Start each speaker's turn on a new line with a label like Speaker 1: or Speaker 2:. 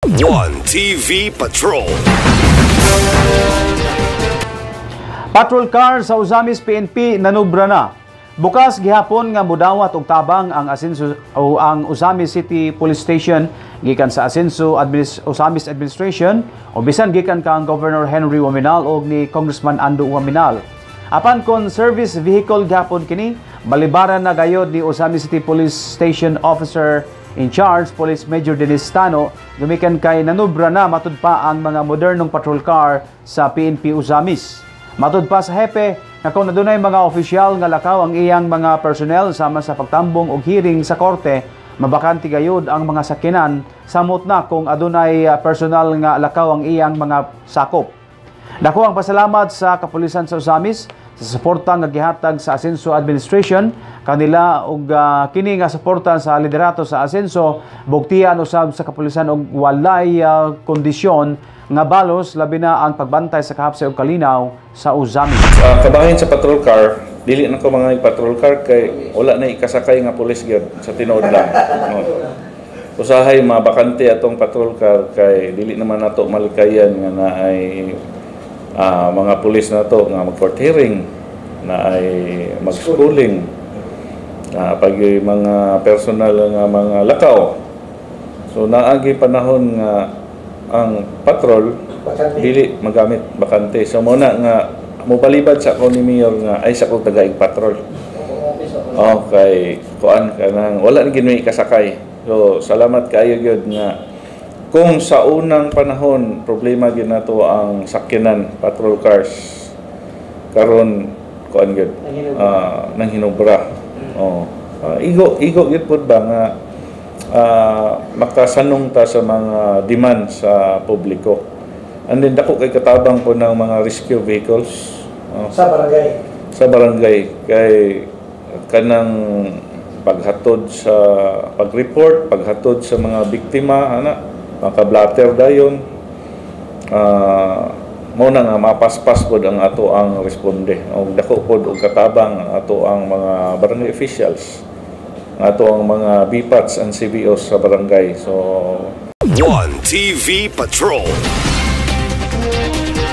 Speaker 1: One TV Patrol.
Speaker 2: Patrol car sa Ozamis PNP nanubra na. Bukas gihapon nga mudawat og tabang ang Asenso o ang Ozamis City Police Station gikan sa Ozamis Administration o bisan gikan kang Governor Henry Waminal o ni Congressman Ando Waminal. Apan kon service vehicle gihapon kini, balibaran na gayod ni Ozamis City Police Station Officer in charge Police Major Dennis Tano gumikan kay nanubra na matud pa ang mga modernong patrol car sa PNP Ozamis. Matud pa sa hepe na kung nadunay mga opisyal nga lakaw ang iyang mga personnel sama sa pagtambong og hearing sa korte, mabakanti gayud ang mga sakinan samot na kung adunay personal nga lakaw ang iyang mga sakop. Dako ang pasalamat sa kapulisan sa Ozamis sa suporta nga gihatag sa Asenso Administration kanila og kini nga suporta sa liderato sa Asenso bugtian usab sa kapulisan og walay kondisyon nga balos labi na ang pagbantay sa kahapsay og kalinaw sa Ozamis.
Speaker 3: Kabahin sa patrol car, dili na ko mga patrol car kay wala na ikasakay nga pulis gyud sa tinuod lang. Usahay mabakante atong patrol car kay dili naman nato malikayan nga naay mga pulis na to nga mag-court hearing, na ay mag-schooling, pag mga personal nga mga lakaw. So naagi panahon nga ang patrol dili magamit bakante. So muna nga mobalibad sa ako ni Mayor nga ay sa kong tagaig patrol. Okay, kuan kanang wala na ginuy kasakay. So salamat kayo gyud nga kung sa unang panahon problema gyud nato ang sakyanan patrol cars karon kuan gyud nang hinubra. Igo gyud pud ba nga makasanong ta sa mga demand sa publiko. And then dako kay katabang po ng mga rescue vehicles sa barangay kay kanang paghatod sa pag-report, paghatod sa mga biktima maka-blatter dayon, muna nga mapaspas pod ang ato ang responde. O dako pod og katabang ato ang mga barangay officials, ato ang mga BPATs and CBOs sa barangay. So
Speaker 1: One TV Patrol.